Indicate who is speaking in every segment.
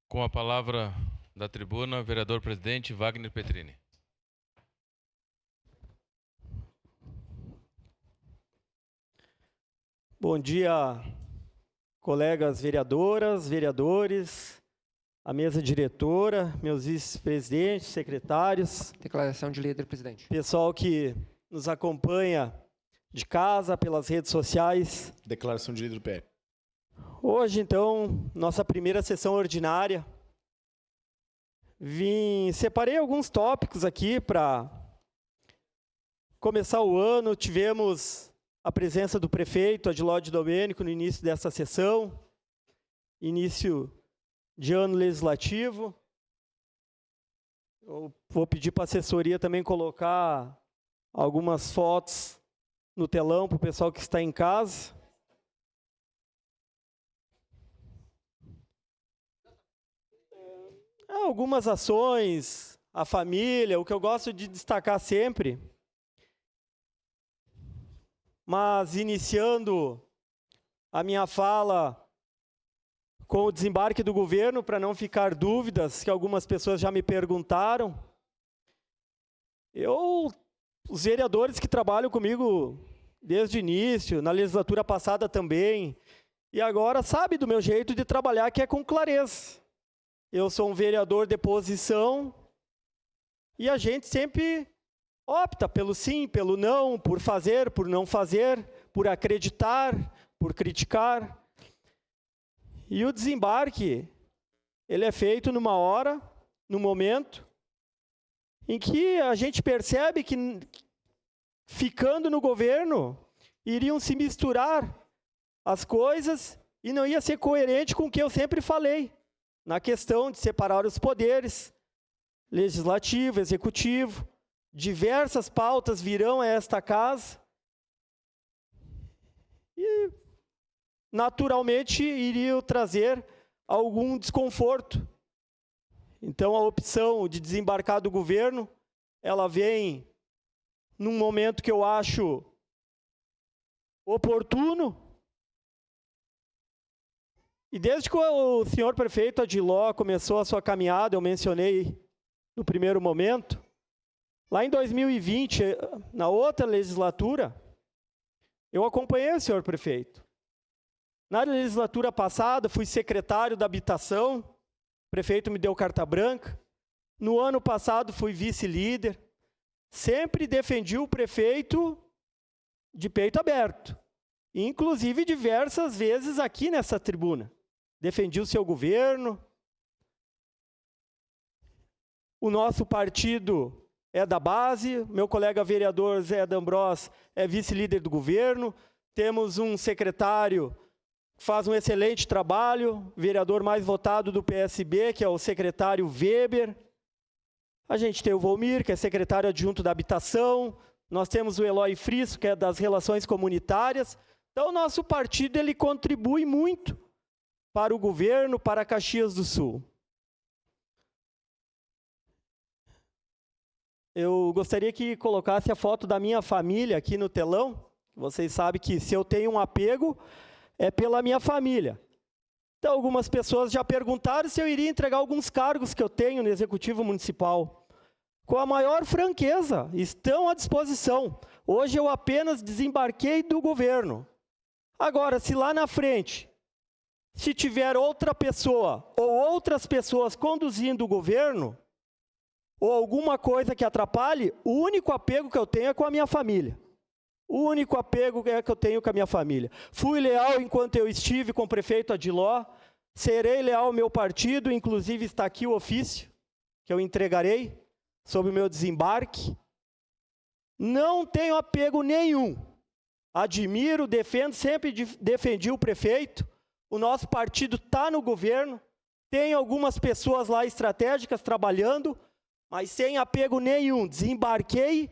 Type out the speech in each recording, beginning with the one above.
Speaker 1: Com a palavra da tribuna, vereador presidente Wagner Petrini.
Speaker 2: Bom dia, colegas vereadoras, vereadores, a mesa diretora, meus vice-presidentes, secretários.
Speaker 3: Declaração de líder, presidente.
Speaker 2: Pessoal que nos acompanha de casa, pelas redes sociais.
Speaker 4: Declaração de líder do PL.
Speaker 2: Hoje, então, nossa primeira sessão ordinária. Separei alguns tópicos aqui para começar o ano. Tivemos a presença do prefeito Adilódio Domênico no início dessa sessão, início de ano legislativo. Eu vou pedir para a assessoria também colocar algumas fotos no telão para o pessoal que está em casa. Algumas ações, a família, o que eu gosto de destacar sempre. Mas iniciando a minha fala com o desembarque do governo, para não ficar dúvidas, que algumas pessoas já me perguntaram. Os vereadores que trabalham comigo desde o início, na legislatura passada também, e agora sabe do meu jeito de trabalhar, que é com clareza. Eu sou um vereador de posição e a gente sempre opta pelo sim, pelo não, por fazer, por não fazer, por acreditar, por criticar. E o desembarque, ele é feito numa hora, num momento, em que a gente percebe que, ficando no governo, iriam se misturar as coisas e não ia ser coerente com o que eu sempre falei, na questão de separar os poderes, legislativo, executivo. Diversas pautas virão a esta casa e, naturalmente, iriam trazer algum desconforto. Então, a opção de desembarcar do governo, ela vem num momento que eu acho oportuno. E desde que o senhor prefeito Adiló começou a sua caminhada, eu mencionei no primeiro momento, lá em 2020, na outra legislatura, eu acompanhei o senhor prefeito. Na legislatura passada, fui secretário da habitação, o prefeito me deu carta branca. No ano passado, fui vice-líder. Sempre defendi o prefeito de peito aberto, inclusive diversas vezes aqui nessa tribuna. Defendi o seu governo. O nosso partido é da base, meu colega vereador Zé D'Ambrós é vice-líder do governo, temos um secretário que faz um excelente trabalho, vereador mais votado do PSB, que é o secretário Weber. A gente tem o Volmir, que é secretário adjunto da habitação, nós temos o Eloy Frisso, que é das relações comunitárias. Então, o nosso partido ele contribui muito para o governo, para Caxias do Sul. Eu gostaria que colocasse a foto da minha família aqui no telão. Vocês sabem que se eu tenho um apego, é pela minha família. Então, algumas pessoas já perguntaram se eu iria entregar alguns cargos que eu tenho no Executivo Municipal. Com a maior franqueza, estão à disposição. Hoje eu apenas desembarquei do governo. Agora, se lá na frente, se tiver outra pessoa ou outras pessoas conduzindo o governo, ou alguma coisa que atrapalhe, o único apego que eu tenho é com a minha família. O único apego que eu tenho com a minha família. Fui leal enquanto eu estive com o prefeito Adiló, serei leal ao meu partido, inclusive está aqui o ofício que eu entregarei sobre o meu desembarque. Não tenho apego nenhum. Admiro, defendo, sempre defendi o prefeito. O nosso partido está no governo, tem algumas pessoas lá estratégicas trabalhando, mas sem apego nenhum. Desembarquei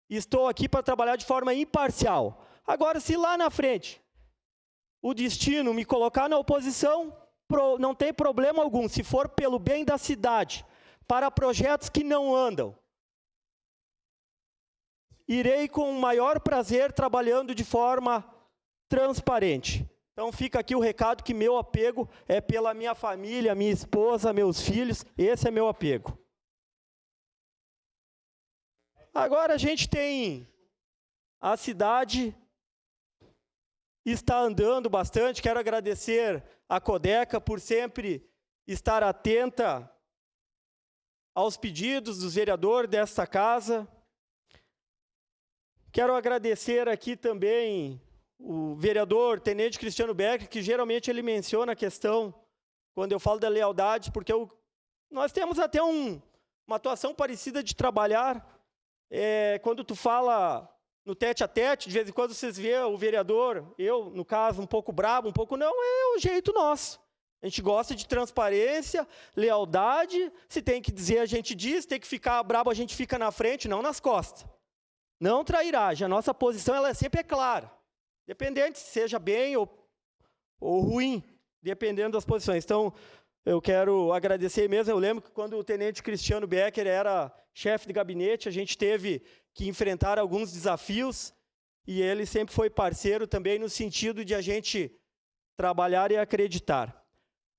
Speaker 2: e estou aqui para trabalhar de forma imparcial. Agora, se lá na frente o destino me colocar na oposição, não tem problema algum. Se for pelo bem da cidade, para projetos que não andam, irei com o maior prazer trabalhando de forma transparente. Então fica aqui o recado que meu apego é pela minha família, minha esposa, meus filhos, esse é meu apego. Agora a gente tem a cidade está andando bastante, quero agradecer a Codeca por sempre estar atenta aos pedidos dos vereadores desta casa. Quero agradecer aqui também o vereador Tenente Cristiano Becker, que geralmente ele menciona a questão, quando eu falo da lealdade, porque nós temos até uma atuação parecida de trabalhar, quando tu fala no tete a tete, de vez em quando vocês vê o vereador, eu, no caso, um pouco brabo, um pouco não, é o jeito nosso. A gente gosta de transparência, lealdade, se tem que dizer, a gente diz, tem que ficar brabo, a gente fica na frente, não nas costas. Não trairagem, a nossa posição ela sempre é clara. Dependente se seja bem ou ruim, dependendo das posições. Então, eu quero agradecer mesmo. Eu lembro que quando o Tenente Cristiano Becker era chefe de gabinete, a gente teve que enfrentar alguns desafios e ele sempre foi parceiro também no sentido de a gente trabalhar e acreditar.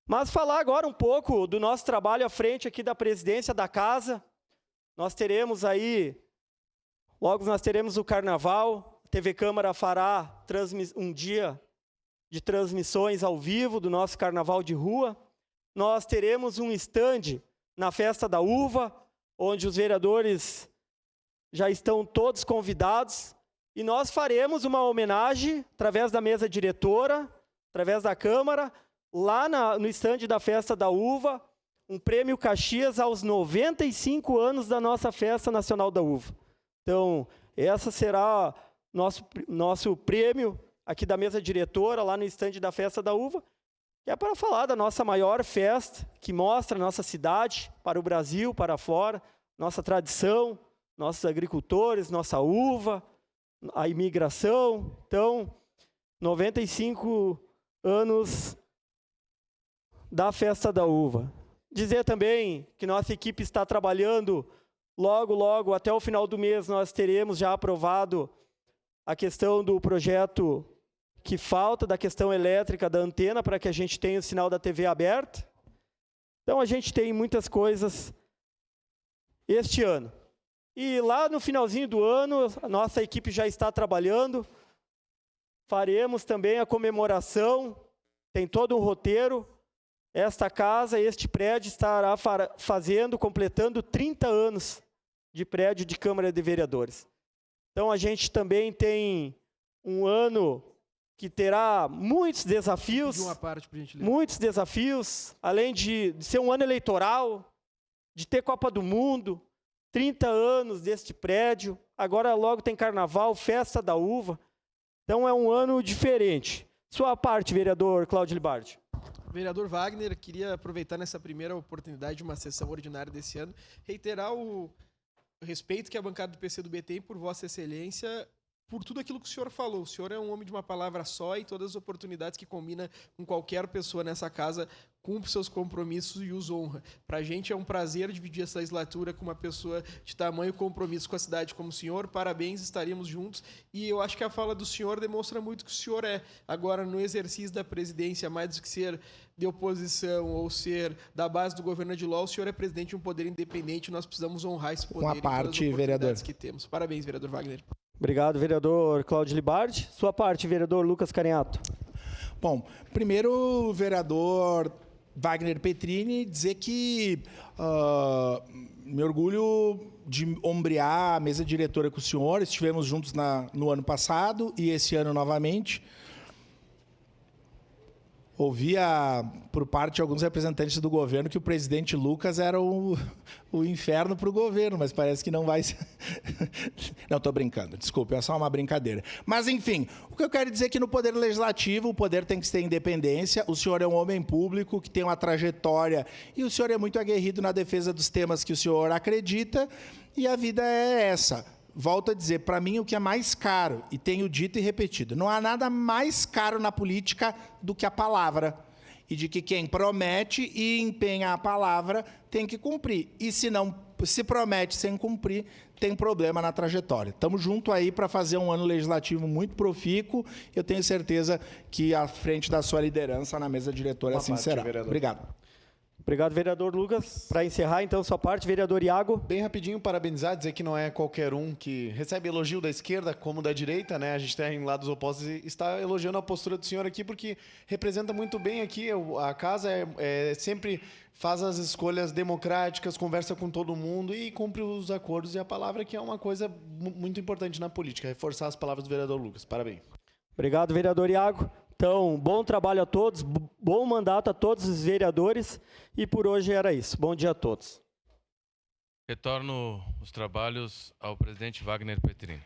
Speaker 2: Mas falar agora um pouco do nosso trabalho à frente aqui da presidência da casa. Nós teremos aí, logo nós teremos o Carnaval. A TV Câmara fará um dia de transmissões ao vivo do nosso Carnaval de Rua. Nós teremos um stand na Festa da Uva, onde os vereadores já estão todos convidados. E nós faremos uma homenagem, através da mesa diretora, através da Câmara, lá no stand da Festa da Uva, um prêmio Caxias aos 95 anos da nossa Festa Nacional da Uva. Então, essa será nosso prêmio aqui da mesa diretora, lá no estande da Festa da Uva, que é para falar da nossa maior festa, que mostra a nossa cidade para o Brasil, para fora, nossa tradição, nossos agricultores, nossa uva, a imigração. Então, 95 anos da Festa da Uva. Dizer também que nossa equipe está trabalhando, logo, até o final do mês, nós teremos já aprovado a questão do projeto que falta, da questão elétrica da antena, para que a gente tenha o sinal da TV aberta. Então, a gente tem muitas coisas este ano. E lá no finalzinho do ano, a nossa equipe já está trabalhando, faremos também a comemoração, tem todo um roteiro. Esta casa, este prédio estará completando 30 anos de prédio de Câmara de Vereadores. Então, a gente também tem um ano que terá muitos desafios, muitos desafios, além de ser um ano eleitoral, de ter Copa do Mundo, 30 anos deste prédio, agora logo tem Carnaval, Festa da Uva, então é um ano diferente. Sua parte, vereador Cláudio Libardi.
Speaker 3: Vereador Wagner, queria aproveitar nessa primeira oportunidade de uma sessão ordinária desse ano, reiterar o respeito que a bancada do PCdoB tem por Vossa Excelência, por tudo aquilo que o senhor falou. O senhor é um homem de uma palavra só e todas as oportunidades que combina com qualquer pessoa nessa casa, cumpre seus compromissos e os honra. Para a gente é um prazer dividir essa legislatura com uma pessoa de tamanho compromisso com a cidade como o senhor. Parabéns, estaremos juntos. E eu acho que a fala do senhor demonstra muito que o senhor é. Agora, no exercício da presidência, mais do que ser de oposição ou ser da base do governo de LOL, o senhor é presidente de um poder independente, nós precisamos honrar esse poder.
Speaker 4: Uma parte, vereador.
Speaker 3: Que temos. Parabéns, vereador Wagner.
Speaker 2: Obrigado, vereador Cláudio Libardi. Sua parte, vereador Lucas Carinhato.
Speaker 4: Bom, primeiro, vereador Wagner Petrini, dizer que me orgulho de ombrear a mesa diretora com o senhor. Estivemos juntos no ano passado e esse ano novamente. Ouvia por parte de alguns representantes do governo que o presidente Lucas era o inferno para o governo, mas parece que não vai ser. Não, estou brincando, desculpe, é só uma brincadeira. Mas, enfim, o que eu quero dizer é que no Poder Legislativo o poder tem que ter independência. O senhor é um homem público que tem uma trajetória e o senhor é muito aguerrido na defesa dos temas que o senhor acredita e a vida é essa. Volto a dizer, para mim, o que é mais caro, e tenho dito e repetido, não há nada mais caro na política do que a palavra. E de que quem promete e empenha a palavra tem que cumprir. E se não se promete sem cumprir, tem problema na trajetória. Estamos juntos aí para fazer um ano legislativo muito profícuo. Eu tenho certeza que à frente da sua liderança na mesa diretora assim será. Obrigado.
Speaker 2: Obrigado, vereador Lucas. Para encerrar, então, sua parte, vereador Iago.
Speaker 5: Bem rapidinho, parabenizar, dizer que não é qualquer um que recebe elogio da esquerda como da direita, né? A gente está em lados opostos e está elogiando a postura do senhor aqui, porque representa muito bem aqui. A casa sempre faz as escolhas democráticas, conversa com todo mundo e cumpre os acordos e a palavra, que é uma coisa muito importante na política. Reforçar as palavras do vereador Lucas. Parabéns.
Speaker 2: Obrigado, vereador Iago. Então, bom trabalho a todos, bom mandato a todos os vereadores e por hoje era isso. Bom dia a todos.
Speaker 1: Retorno os trabalhos ao presidente Wagner Petrini.